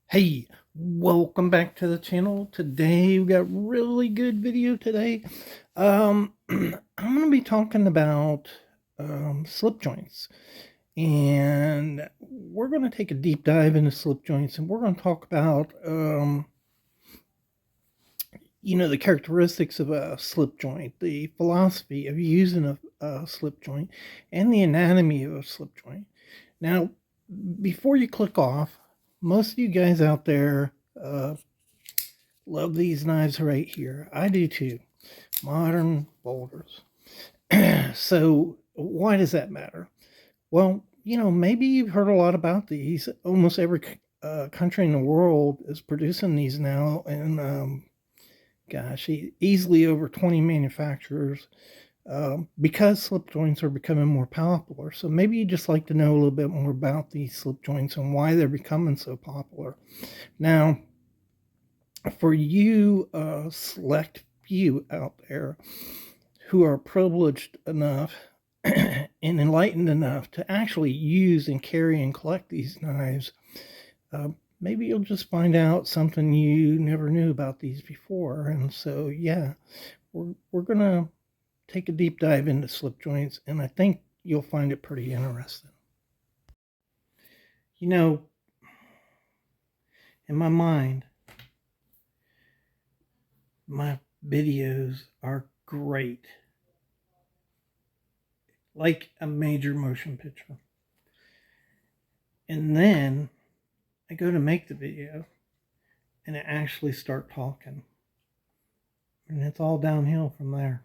Hey, welcome back to the channel. Today we got really good video today. I'm going to be talking about slip joints, and we're going to take a deep dive into slip joints, and we're going to talk about the characteristics of a slip joint, the philosophy of using a slip joint, and the anatomy of a slip joint. Now, before you click off, most of you guys out there love these knives right here. I do too. Modern boulders. So why does that matter? Well, maybe you've heard a lot about these. Almost every country in the world is producing these now, and gosh, easily over 20 manufacturers, because slip joints are becoming more popular. So maybe you just like to know a little bit more about these slip joints and why they're becoming so popular. Now, for you select few out there who are privileged enough and enlightened enough to actually use and carry and collect these knives, maybe you'll just find out something you never knew about these before. And so, yeah, we're going to take a deep dive into slip joints, and I think you'll find it pretty interesting. In my mind, my videos are great, like a major motion picture. And then I go to make the video and I actually start talking, and it's all downhill from there.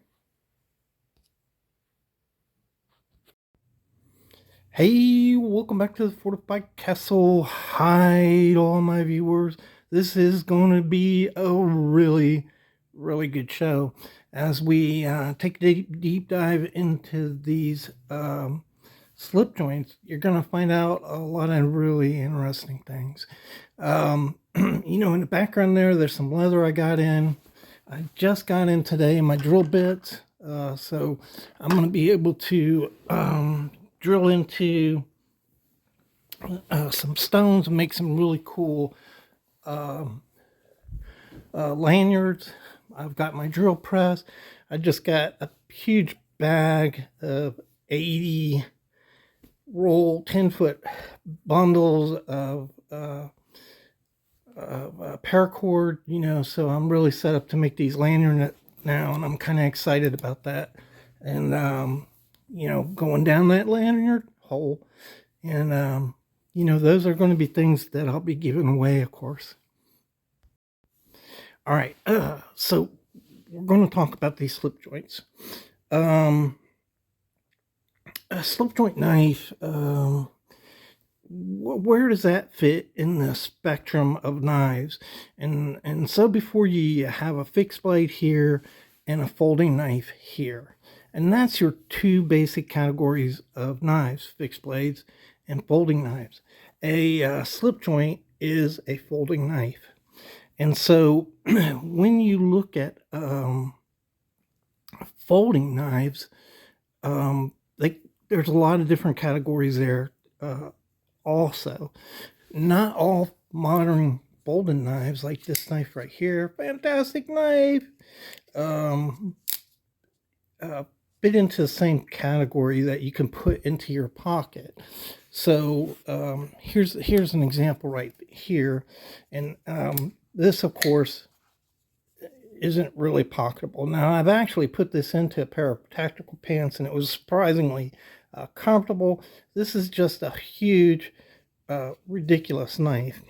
Hey, welcome back to the Fortified Castle. Hi to all my viewers. This is going to be a really, really good show as we take a deep dive into these slip joints. You're going to find out a lot of really interesting things. In the background there's some leather I got in. I just got in today my drill bits, so I'm going to be able to drill into some stones and make some really cool lanyards. I've got my drill press. I just got a huge bag of 80 roll 10-foot bundles of paracord, so I'm really set up to make these lanyards now, and I'm kind of excited about that. And going down that lanyard hole, and those are going to be things that I'll be giving away, of course. All right, so we're going to talk about these slip joints. A slip joint knife, where does that fit in the spectrum of knives? And so before you have a fixed blade here and a folding knife here, and that's your two basic categories of knives: fixed blades and folding knives. A slip joint is a folding knife. And so when you look at folding knives, there's a lot of different categories there. Also, not all modern folding knives, like this knife right here, fantastic knife, fit into the same category that you can put into your pocket. So here's an example right here, and this, of course, isn't really pocketable. Now, I've actually put this into a pair of tactical pants, and it was surprisingly comfortable. This is just a huge, ridiculous knife.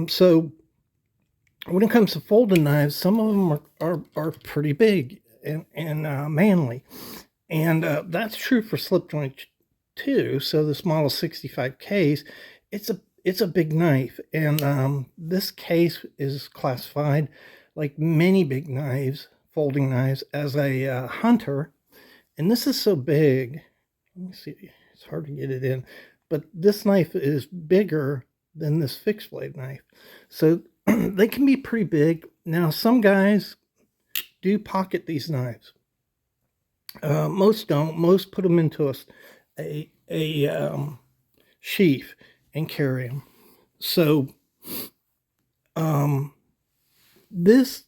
So when it comes to folding knives, some of them are pretty big and manly, and that's true for slip joints too. So this model 65 case, it's a big knife, and this case is classified, like many big knives, folding knives, as a hunter. And this is so big. Let me see, it's hard to get it in, but this knife is bigger than this fixed blade knife. So they can be pretty big. Now, some guys do pocket these knives. Most don't. Most put them into a sheath and carry them. So this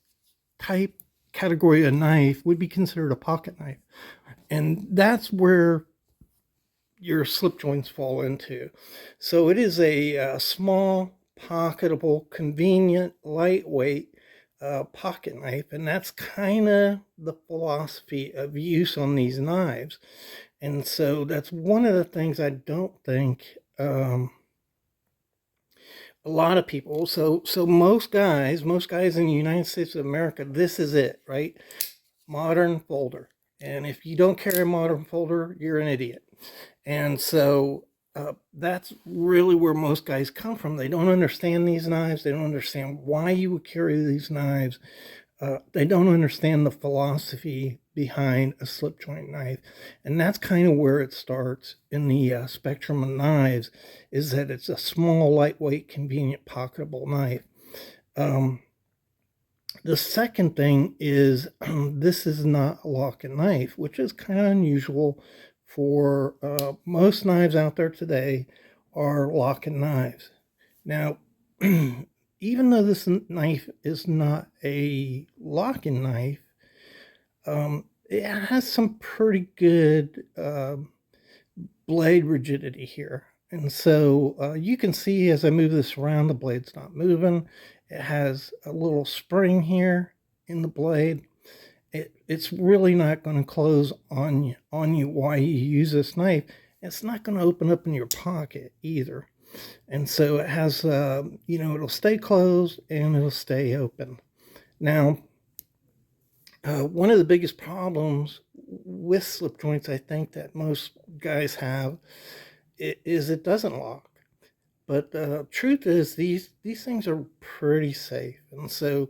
type category of knife would be considered a pocket knife, and that's where your slip joints fall into. So it is a small, pocketable, convenient, lightweight pocket knife, and that's kind of the philosophy of use on these knives. And so that's one of the things I don't think a lot of people. So most guys in the United States of America, this is it, right? Modern folder. And if you don't carry a modern folder, you're an idiot. And so that's really where most guys come from. They don't understand these knives. They don't understand why you would carry these knives. They don't understand the philosophy behind a slip joint knife. And that's kind of where it starts in the spectrum of knives, is that it's a small, lightweight, convenient, pocketable knife. The second thing is this is not a lock and knife, which is kind of unusual for most knives out there today are lock and knives. Now, even though this knife is not a locking knife, it has some pretty good blade rigidity here. And so you can see as I move this around, the blade's not moving. It has a little spring here in the blade. It's really not going to close on you while you use this knife. It's not going to open up in your pocket either. And so it has, it'll stay closed and it'll stay open. Now, one of the biggest problems with slip joints, I think, that most guys have is it doesn't lock. But the truth is, these things are pretty safe. And so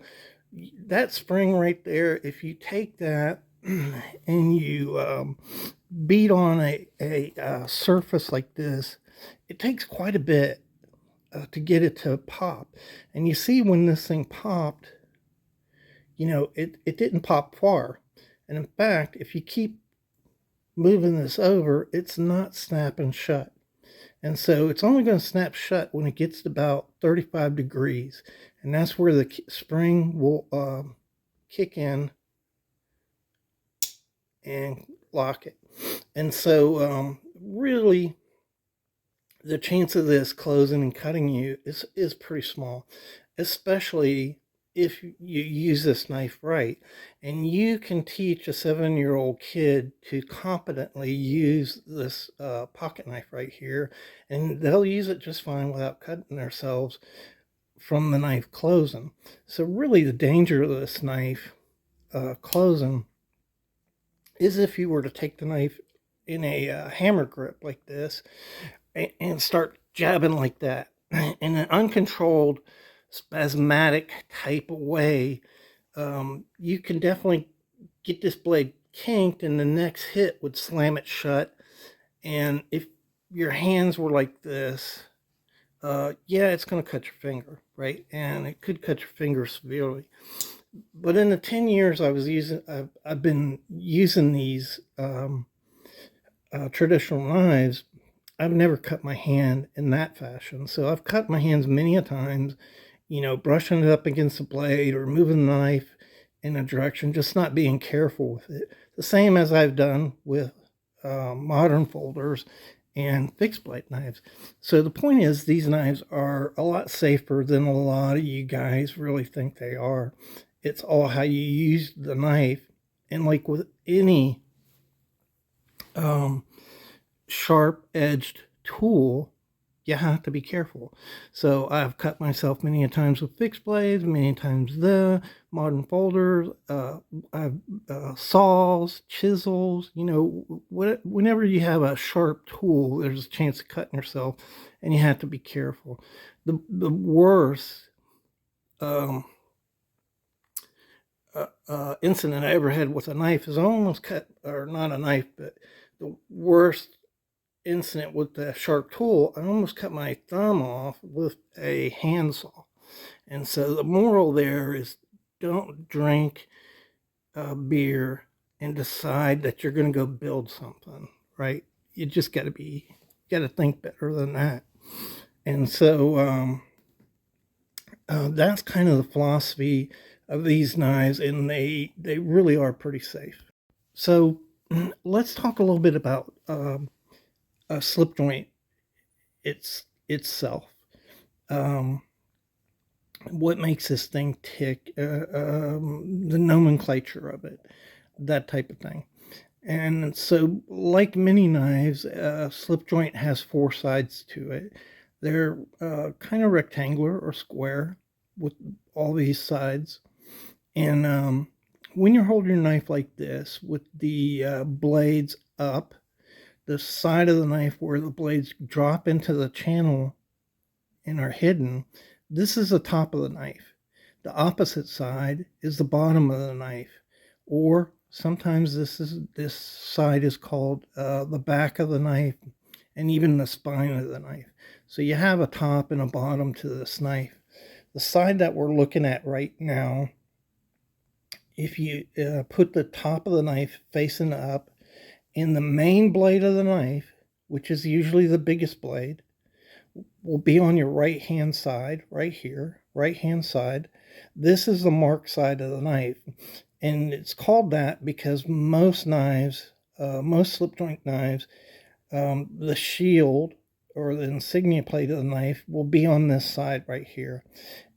that spring right there, if you take that and you beat on a surface like this, it takes quite a bit to get it to pop. And you see when this thing popped, it didn't pop far. And in fact, if you keep moving this over, it's not snapping shut. And so it's only going to snap shut when it gets to about 35 degrees. And that's where the spring will kick in and lock it. And so really the chance of this closing and cutting you is pretty small, especially if you use this knife right. And you can teach a 7-year-old kid to competently use this pocket knife right here, and they'll use it just fine without cutting themselves from the knife closing. So really the danger of this knife closing is if you were to take the knife in a hammer grip like this and start jabbing like that in an uncontrolled, spasmodic type of way, you can definitely get this blade kinked, and the next hit would slam it shut. And if your hands were like this, yeah, it's going to cut your finger, right? And it could cut your finger severely. But in the 10 years I've been using these traditional knives, I've never cut my hand in that fashion. So I've cut my hands many a times, brushing it up against the blade or moving the knife in a direction, just not being careful with it. The same as I've done with modern folders and fixed blade knives. So the point is, these knives are a lot safer than a lot of you guys really think they are. It's all how you use the knife. And like with any sharp-edged tool, you have to be careful. So I've cut myself many a times with fixed blades, many times the modern folders, saws, chisels. Whenever you have a sharp tool, there's a chance of cutting yourself, and you have to be careful. The worst incident I ever had with a knife is I almost cut, or not a knife, but the worst incident with the sharp tool, I almost cut my thumb off with a handsaw. And so the moral there is, don't drink beer and decide that you're going to go build something, right? You just got to think better than that. And so that's kind of the philosophy of these knives, and they really are pretty safe. So let's talk a little bit about a slip joint itself. Um, what makes this thing tick? The nomenclature of it, that type of thing. And so, like many knives, slip joint has four sides to it. They're kind of rectangular or square with all these sides. And when you're holding your knife like this with the blades up, the side of the knife where the blades drop into the channel and are hidden, this is the top of the knife. The opposite side is the bottom of the knife, or sometimes this side is called the back of the knife, and even the spine of the knife. So you have a top and a bottom to this knife. The side that we're looking at right now, if you put the top of the knife facing up, and the main blade of the knife, which is usually the biggest blade, will be on your right hand side, right here, right hand side. This is the mark side of the knife. And it's called that because most knives, most slip joint knives, the shield or the insignia plate of the knife will be on this side right here.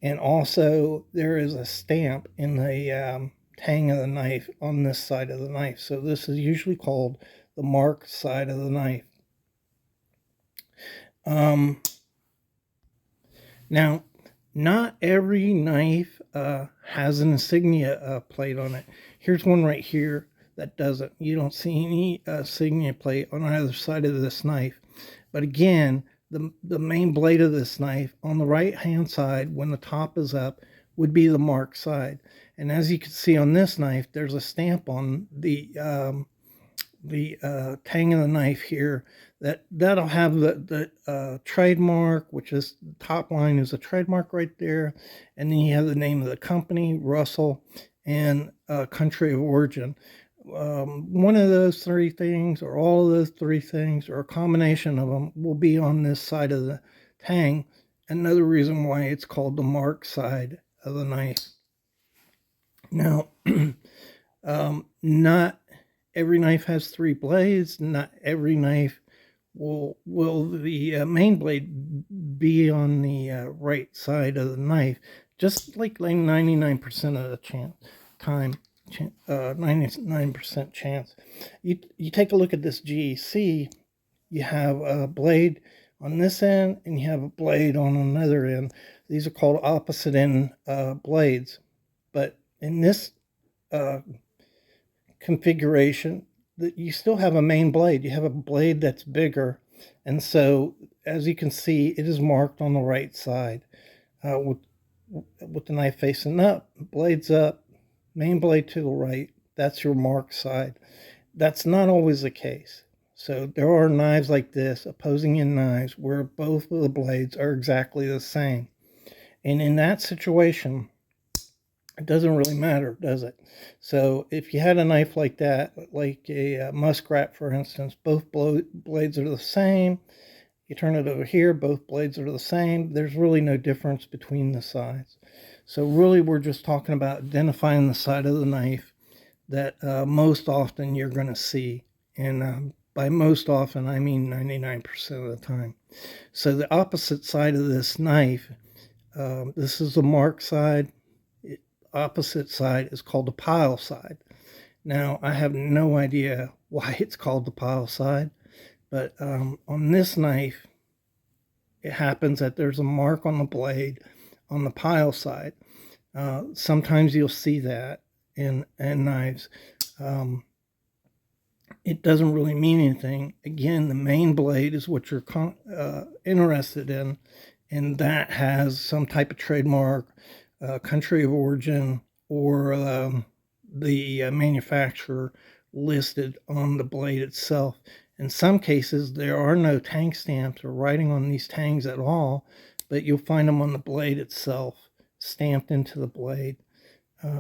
And also, there is a stamp in the tang of the knife on this side of the knife. So, this is usually called the mark side of the knife. Now, not every knife has an insignia plate on it. Here's one right here that doesn't. You don't see any insignia plate on either side of this knife. But again, the main blade of this knife on the right hand side, when the top is up, would be the mark side. And as you can see on this knife, there's a stamp on the tang of the knife here that'll have the trademark, which is the top line is a trademark right there, and then you have the name of the company, Russell, and country of origin. One of those three things, or all of those three things, or a combination of them, will be on this side of the tang. Another reason why it's called the mark side of the knife. Now, not every knife has three blades. Not every knife will the main blade be on the right side of the knife. Just like 99% of the time, 99% chance. You take a look at this GEC. You have a blade on this end, and you have a blade on another end. These are called opposite end blades. But in this configuration, that you still have a main blade. You have a blade that's bigger, and so as you can see, it is marked on the right side with the knife facing up, blades up, main blade to the right. That's your mark side. That's not always the case. So there are knives like this, opposing end knives, where both of the blades are exactly the same. And in that situation, it doesn't really matter, does it? So if you had a knife like that, like a muskrat, for instance, both blades are the same. You turn it over here, both blades are the same. There's really no difference between the sides. So really, we're just talking about identifying the side of the knife that most often you're going to see. And by most often, I mean 99% of the time. So the opposite side of this knife, this is the mark side. Opposite side is called the pile side. Now, I have no idea why it's called the pile side, but on this knife, it happens that there's a mark on the blade on the pile side. Sometimes you'll see that in knives. It doesn't really mean anything. Again, the main blade is what you're interested in, and that has some type of trademark, country of origin, or the manufacturer listed on the blade itself. In some cases, there are no tang stamps or writing on these tangs at all, but you'll find them on the blade itself, stamped into the blade.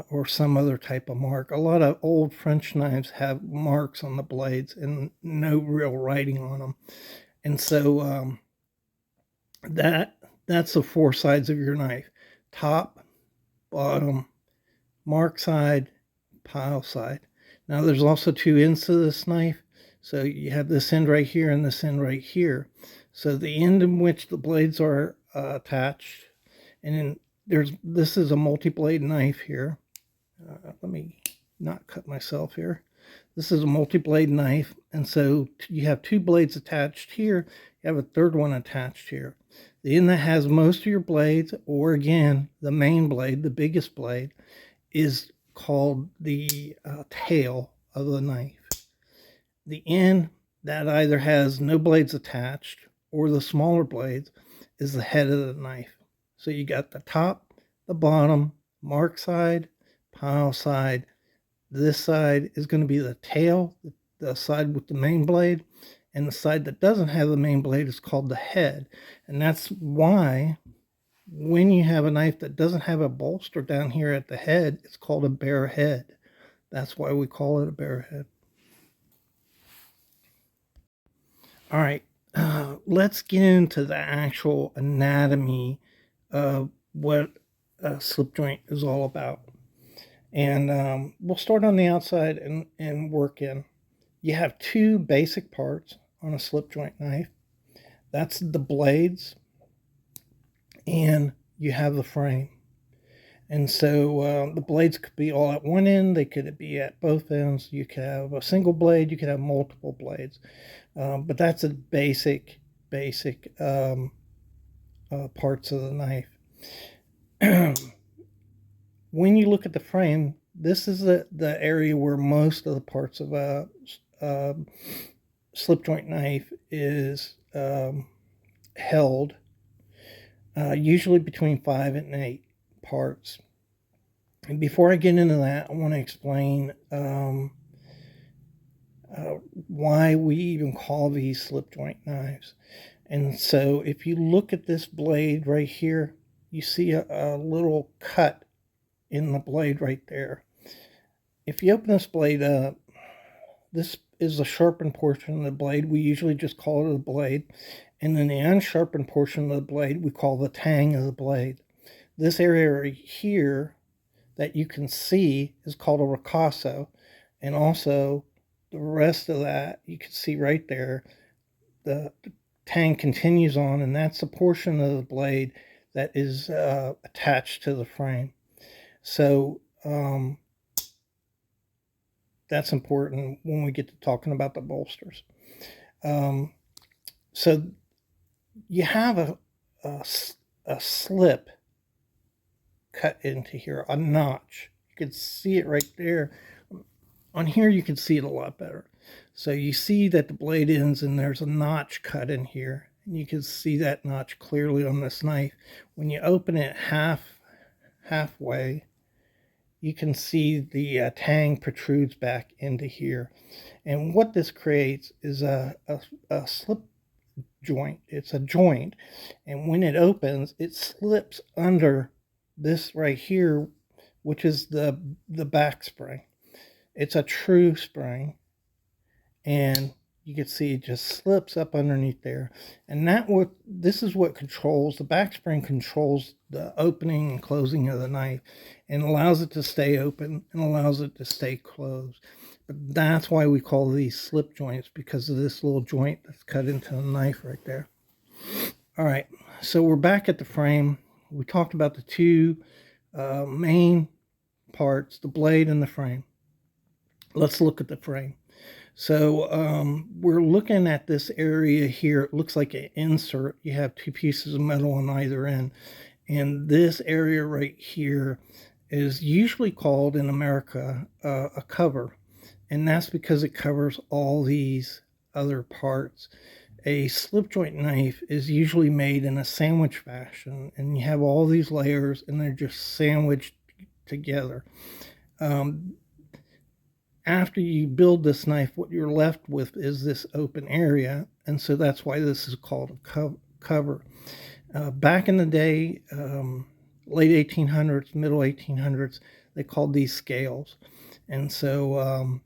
or some other type of mark. A lot of old French knives have marks on the blades and no real writing on them. And so that's the four sides of your knife: top, bottom, mark side, pile side. Now there's also two ends to this knife. So you have this end right here and this end right here. So the end in which the blades are attached, and then this is a multi-blade knife here. Let me not cut myself here. This is a multi-blade knife, and so you have two blades attached here. You have a third one attached here. The end that has most of your blades, or again, the main blade, the biggest blade, is called the tail of the knife. The end that either has no blades attached or the smaller blades is the head of the knife. So you got the top, the bottom, mark side, pile side. This side is going to be the tail, the side with the main blade, and the side that doesn't have the main blade is called the head. And that's why when you have a knife that doesn't have a bolster down here at the head, it's called a bare head. That's why we call it a bare head. All right, let's get into the actual anatomy of what a slip joint is all about. And we'll start on the outside and work in. You have two basic parts on a slip joint knife. That's the blades, and you have the frame. And so the blades could be all at one end, they could be at both ends. You could have a single blade, you could have multiple blades. But that's the basic parts of the knife. When you look at the frame, this is the area where most of the parts of a slip joint knife is held, usually between 5 and 8 parts. And before I get into that, I want to explain why we even call these slip joint knives. And so if you look at this blade right here, you see a little cut in the blade right there. If you open this blade up, this is the sharpened portion of the blade. We usually just call it a blade. And then the unsharpened portion of the blade, we call the tang of the blade. This area right here that you can see is called a ricasso. And also the rest of that, you can see right there, the tang continues on, and that's the portion of the blade that is attached to the frame. So that's important when we get to talking about the bolsters. So you have a slip cut into here, a notch. You can see it right there. On here you can see it a lot better. So you see that the blade ends and there's a notch cut in here. And you can see that notch clearly on this knife. When you open it halfway, you can see the tang protrudes back into here. And what this creates is a slip joint. It's a joint. And when it opens, it slips under this right here, which is the back spring. It's a true spring. And you can see it just slips up underneath there. And this is what controls, the back spring controls the opening and closing of the knife and allows it to stay open and allows it to stay closed. But that's why we call these slip joints, because of this little joint that's cut into the knife right there. All right, so we're back at the frame. We talked about the two main parts, the blade and the frame. Let's look at the frame. So we're looking at this area here. It looks like an insert. You have two pieces of metal on either end. And this area right here is usually called in America a cover. And that's because it covers all these other parts. A slip joint knife is usually made in a sandwich fashion. And you have all these layers and they're just sandwiched together. After you build this knife, what you're left with is this open area, and so that's why this is called a cover. Back in the day, late 1800s, middle 1800s, they called these scales. And so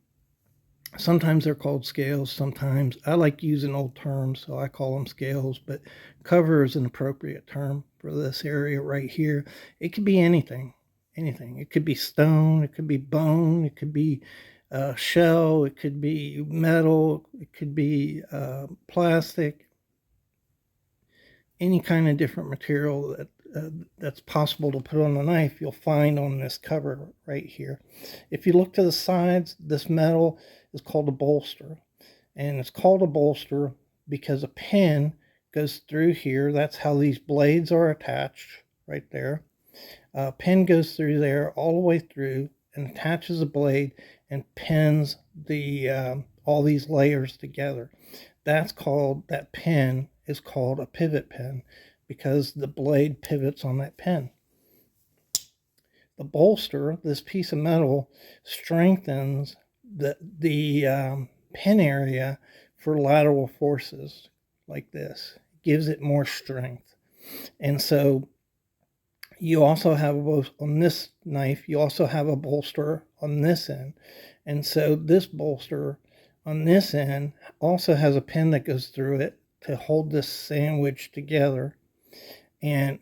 sometimes they're called scales. Sometimes I like using old terms, so I call them scales. But cover is an appropriate term for this area right here. It could be anything, anything. It could be stone, it could be bone, it could be shell, it could be metal, it could be plastic, any kind of different material that's possible to put on the knife, you'll find on this cover right here. If you look to the sides, this metal is called a bolster. And it's called a bolster because a pin goes through here. That's how these blades are attached right there. A pin goes through there all the way through and attaches a blade and pins the all these layers together. That pin is called a pivot pin because the blade pivots on that pin. The bolster, this piece of metal, strengthens the pin area for lateral forces like this. It gives it more strength. And so you also have on this knife, you also have a bolster on this end. And so this bolster on this end also has a pin that goes through it to hold this sandwich together. And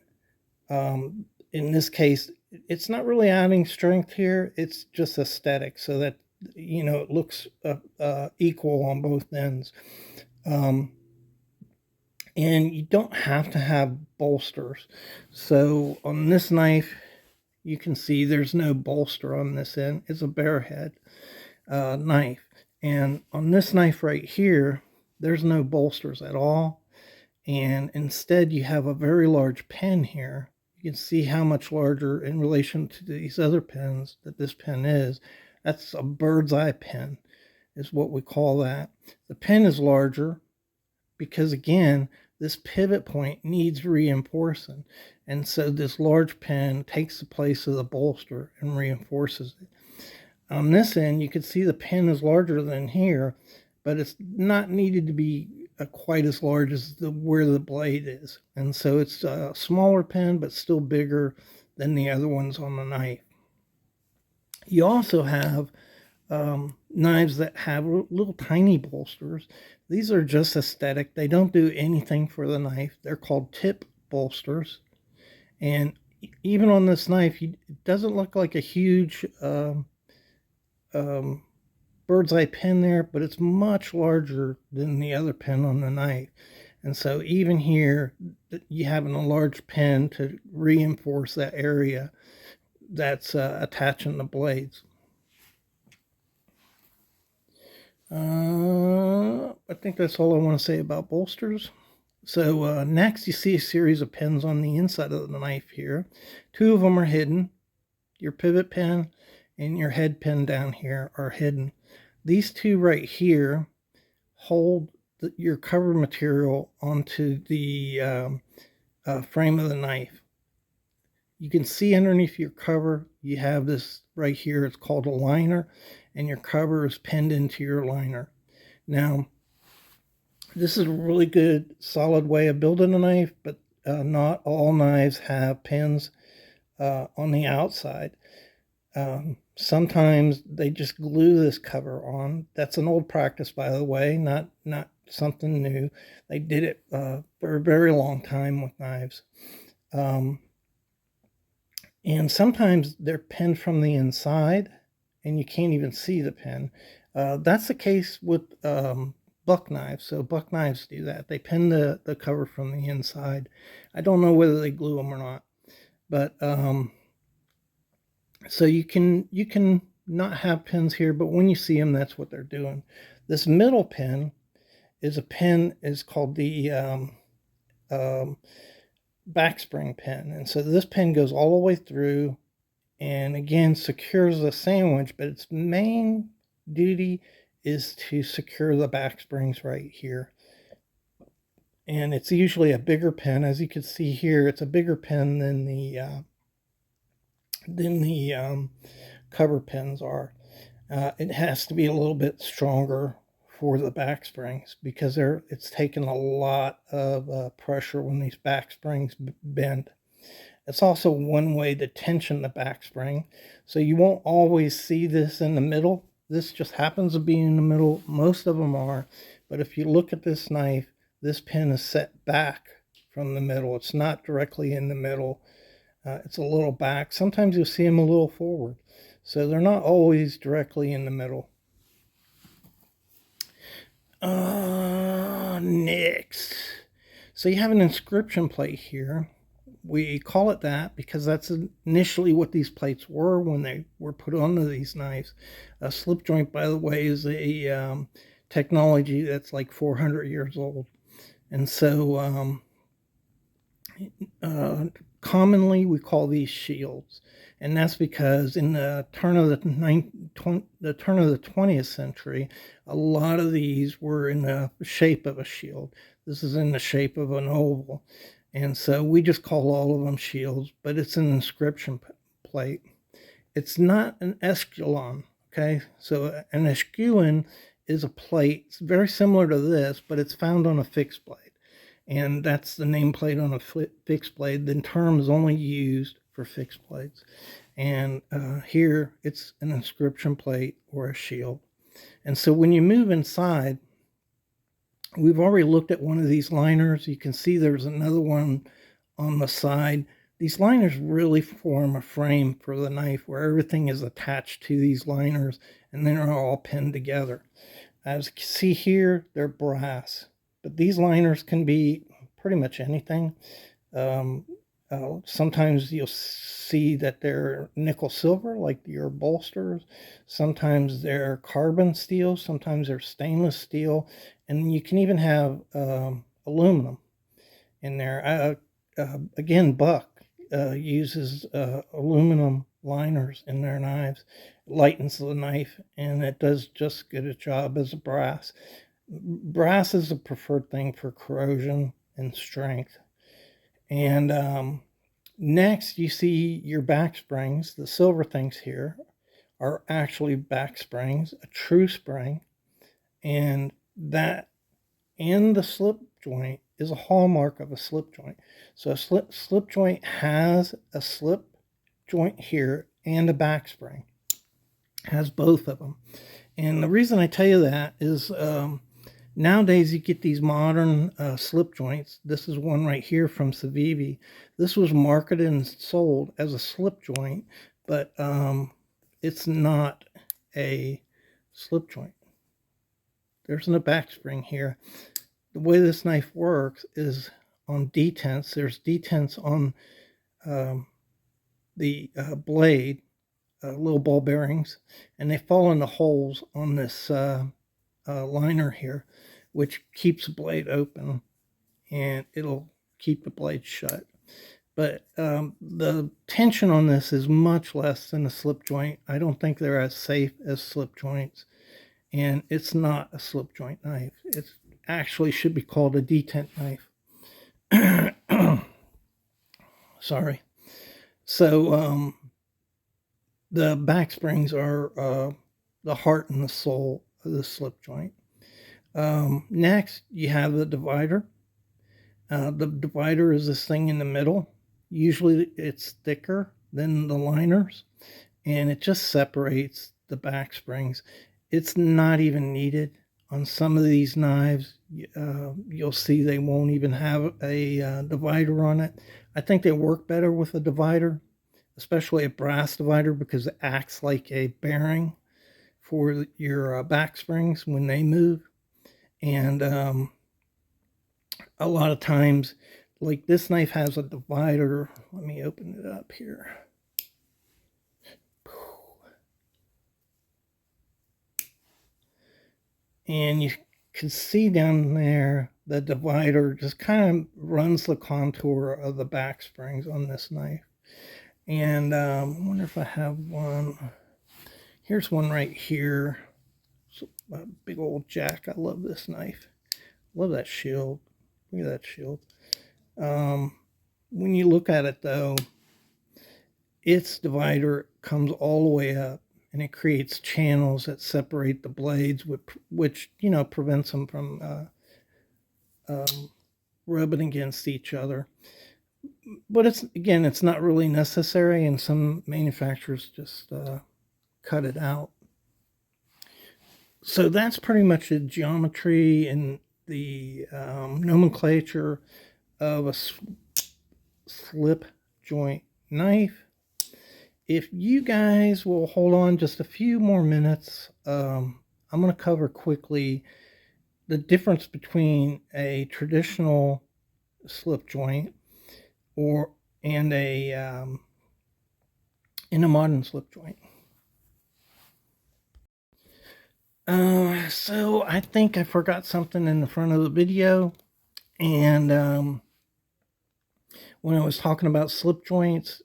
in this case, it's not really adding strength here. It's just aesthetic so that, it looks equal on both ends. And you don't have to have bolsters. So on this knife, you can see there's no bolster on this end. It's a bare head knife. And on this knife right here, there's no bolsters at all. And instead, you have a very large pen here. You can see how much larger in relation to these other pens that this pen is. That's a bird's eye pen, is what we call that. The pen is larger because, again, this pivot point needs reinforcing. And so this large pen takes the place of the bolster and reinforces it. On this end, you can see the pen is larger than here, but it's not needed to be quite as large as where the blade is. And so it's a smaller pen, but still bigger than the other ones on the knife. You also have knives that have little tiny bolsters. These are just aesthetic. They don't do anything for the knife. They're called tip bolsters. And even on this knife, it doesn't look like a huge bird's eye pen there, but it's much larger than the other pen on the knife. And so even here, you having a large pen to reinforce that area that's attaching the blades. I think that's all I want to say about bolsters. So next you see a series of pins on the inside of the knife here. Two of them are hidden. Your pivot pin and your head pin down here are hidden. These two right here hold your cover material onto the frame of the knife. You can see underneath your cover, you have this right here. It's called a liner, and your cover is pinned into your liner. Now, this is a really good, solid way of building a knife, but not all knives have pins on the outside. Sometimes they just glue this cover on. That's an old practice, by the way, not something new. They did it for a very long time with knives. And sometimes they're pinned from the inside, and you can't even see the pin. That's the case with buck knives. So buck knives do that. They pin the cover from the inside. I don't know whether they glue them or not, but so you can not have pins here, but when you see them, that's what they're doing. This middle pin is called the backspring pin. And so this pin goes all the way through and again secures the sandwich, but its main duty is to secure the back springs right here. And it's usually a bigger pin. As you can see here, it's a bigger pin than the cover pins are. It has to be a little bit stronger for the back springs because it's taking a lot of pressure when these back springs bend. It's also one way to tension the back spring. So you won't always see this in the middle. This just happens to be in the middle. Most of them are. But if you look at this knife, this pin is set back from the middle. It's not directly in the middle. It's a little back. Sometimes you'll see them a little forward. So they're not always directly in the middle. Next. So you have an inscription plate here. We call it that because that's initially what these plates were when they were put onto these knives. A slip joint, by the way, is a technology that's like 400 years old. And so commonly we call these shields. And that's because in the turn of the 20th century, a lot of these were in the shape of a shield. This is in the shape of an oval. And so we just call all of them shields, but it's an inscription plate. It's not an esculon, okay? So an esculon is a plate. It's very similar to this, but it's found on a fixed blade. And that's the nameplate on a fixed blade. The term is only used for fixed blades. And here it's an inscription plate or a shield. And so when you move inside, we've already looked at one of these liners. You can see there's another one on the side. These liners really form a frame for the knife where everything is attached to these liners and then are all pinned together. As you can see here, they're brass. But these liners can be pretty much anything. Sometimes you'll see that they're nickel silver, like your bolsters. Sometimes they're carbon steel. Sometimes they're stainless steel. And you can even have aluminum in there. Again, Buck uses aluminum liners in their knives. It lightens the knife, and it does just as good a job as a brass. Brass is a preferred thing for corrosion and strength. And next, you see your back springs. The silver things here are actually back springs, a true spring, and that and the slip joint is a hallmark of a slip joint. So a slip joint has a slip joint here and a back spring. It has both of them. And the reason I tell you that is nowadays you get these modern slip joints. This is one right here from Civivi. This was marketed and sold as a slip joint, but it's not a slip joint. There's no back spring here. The way this knife works is on detents. There's detents on the blade, little ball bearings, and they fall into holes on this liner here, which keeps the blade open, and it'll keep the blade shut. But the tension on this is much less than a slip joint. I don't think they're as safe as slip joints, and it's not a slip joint knife. It actually should be called a detent knife. Sorry. So the back springs are the heart and the soul of the slip joint. Next, you have the divider. The divider is this thing in the middle. Usually it's thicker than the liners, and it just separates the back springs. It's not even needed. On some of these knives, you'll see they won't even have a divider on it. I think they work better with a divider, especially a brass divider, because it acts like a bearing for your back springs when they move. And a lot of times, like this knife has a divider. Let me open it up here. And you can see down there the divider just kind of runs the contour of the back springs on this knife. And I wonder if I have one. Here's one right here. It's a big old jack. I love this knife. Love that shield. Look at that shield. When you look at it though, its divider comes all the way up, and it creates channels that separate the blades, which prevents them from rubbing against each other. but it's not really necessary, and some manufacturers just cut it out. So that's pretty much the geometry and the nomenclature of a slip joint knife. If you guys will hold on just a few more minutes, I'm going to cover quickly the difference between a traditional slip joint or and a in a modern slip joint. So I think I forgot something in the front of the video, and when I was talking about slip joints,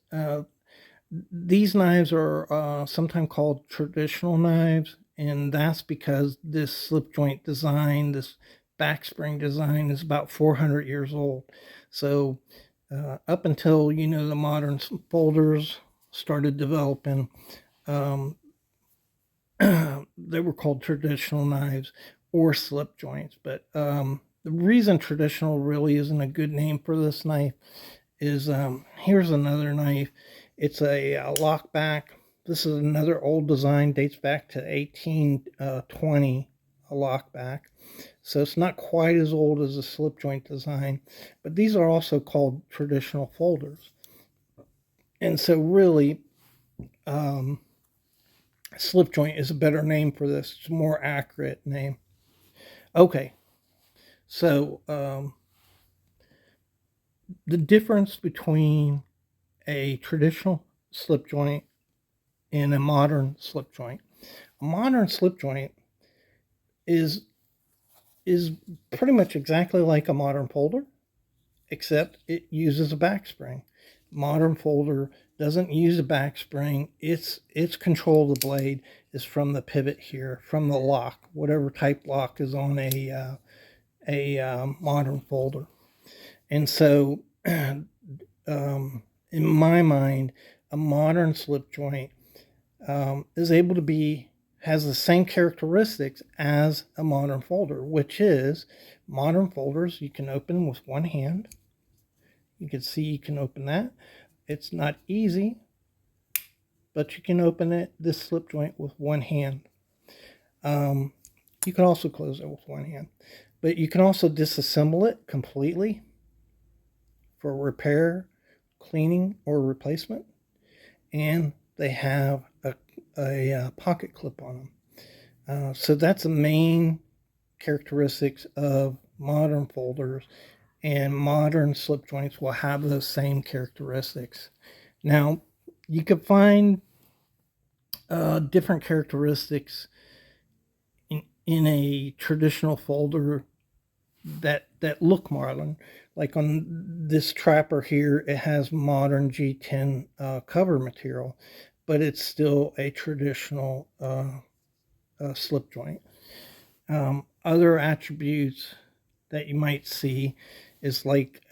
these knives are sometimes called traditional knives, and that's because this slip joint design, this back spring design, is about 400 years old. So up until the modern folders started developing, they were called traditional knives or slip joints. But the reason traditional really isn't a good name for this knife is here's another knife. It's a lock back. This is another old design, dates back to 1820, a lock back. So it's not quite as old as a slip joint design, but these are also called traditional folders. And so really, slip joint is a better name for this. It's a more accurate name. Okay, so the difference between a traditional slip joint and a modern slip joint. A modern slip joint is pretty much exactly like a modern folder, except it uses a back spring. Modern folder doesn't use a back spring. Its control of the blade is from the pivot here, from the lock, whatever type lock is on a modern folder. And so, in my mind, a modern slip joint is able to has the same characteristics as a modern folder, which is modern folders you can open with one hand. You can see you can open that. It's not easy, but you can open this slip joint with one hand. You can also close it with one hand, but you can also disassemble it completely for repair, cleaning, or replacement. And they have a pocket clip on them. So that's the main characteristics of modern folders, and modern slip joints will have those same characteristics. Now, you could find different characteristics in a traditional folder that look modern. Like on this trapper here, it has modern G10 cover material, but it's still a traditional slip joint. Other attributes that you might see is like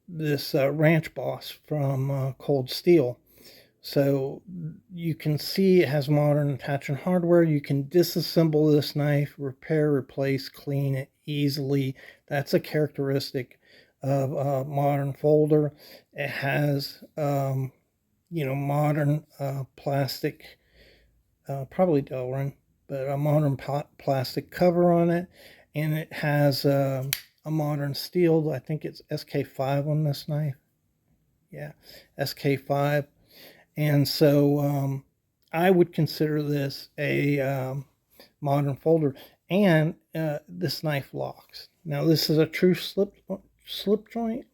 this Ranch Boss from Cold Steel. So you can see it has modern attachment hardware. You can disassemble this knife, repair, replace, clean it easily. That's a characteristic of a modern folder. It has, modern plastic, probably Delrin, but a modern plastic cover on it. And it has a modern steel. I think it's SK5 on this knife. Yeah, SK5. And so I would consider this a modern folder. And this knife locks. Now this is a true slip joint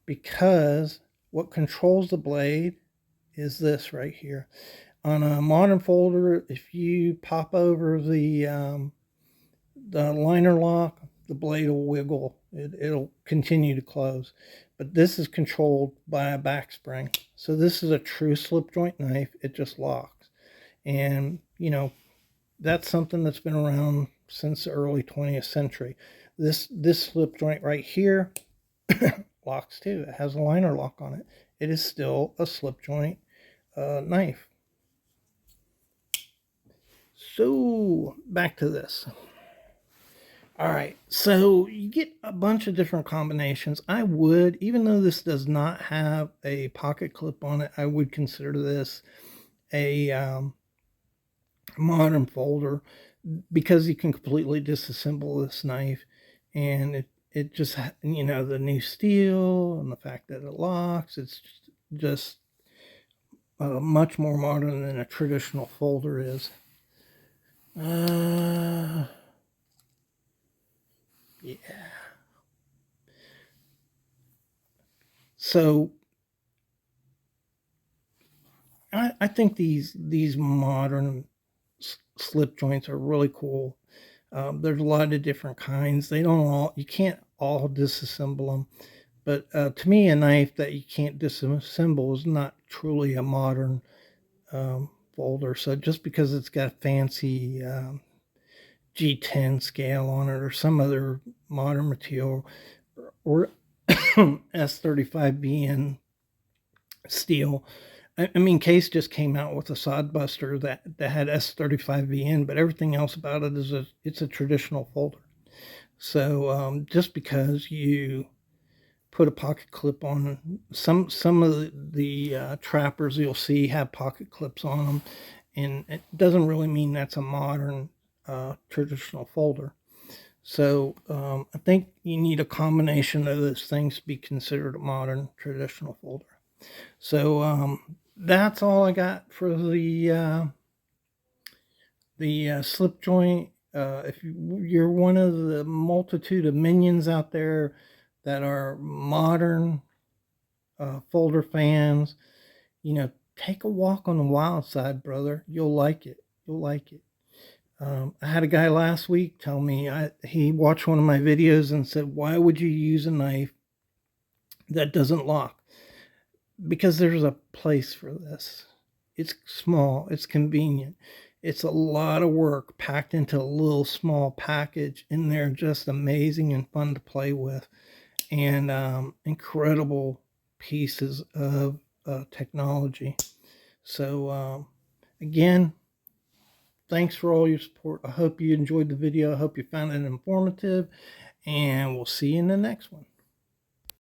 because what controls the blade is this right here. On a modern folder, if you pop over the liner lock, the blade will wiggle. It'll continue to close. But this is controlled by a back spring. So this is a true slip joint knife. It just locks. And, that's something that's been around since the early 20th century. This slip joint right here locks too. It has a liner lock on it. It is still a slip joint knife. So back to this. All right, so you get a bunch of different combinations. I would, even though this does not have a pocket clip on it, I would consider this a modern folder because you can completely disassemble this knife, and it just the new steel and the fact that it locks. It's just much more modern than a traditional folder is. Yeah. So I think these modern slip joints are really cool. There's a lot of different kinds. They don't all you can't all disassemble them, but to me, a knife that you can't disassemble is not truly a modern folder. So just because it's got a fancy G10 scale on it or some other modern material or S35BN steel. I mean, Case just came out with a sod buster that had S35VN, but everything else about it is it's a traditional folder. So just because you put a pocket clip on some of the trappers you'll see have pocket clips on them, and it doesn't really mean that's a modern traditional folder. So I think you need a combination of those things to be considered a modern traditional folder. So that's all I got for the slip joint. If you're one of the multitude of minions out there that are modern folder fans, take a walk on the wild side, brother. You'll like it. You'll like it. I had a guy last week tell me he watched one of my videos and said, "Why would you use a knife that doesn't lock?" Because there's a place for this. It's small, it's convenient. It's a lot of work packed into a little small package, and they're just amazing and fun to play with, and incredible pieces of technology. So, again, thanks for all your support. I hope you enjoyed the video. I hope you found it informative, and we'll see you in the next one.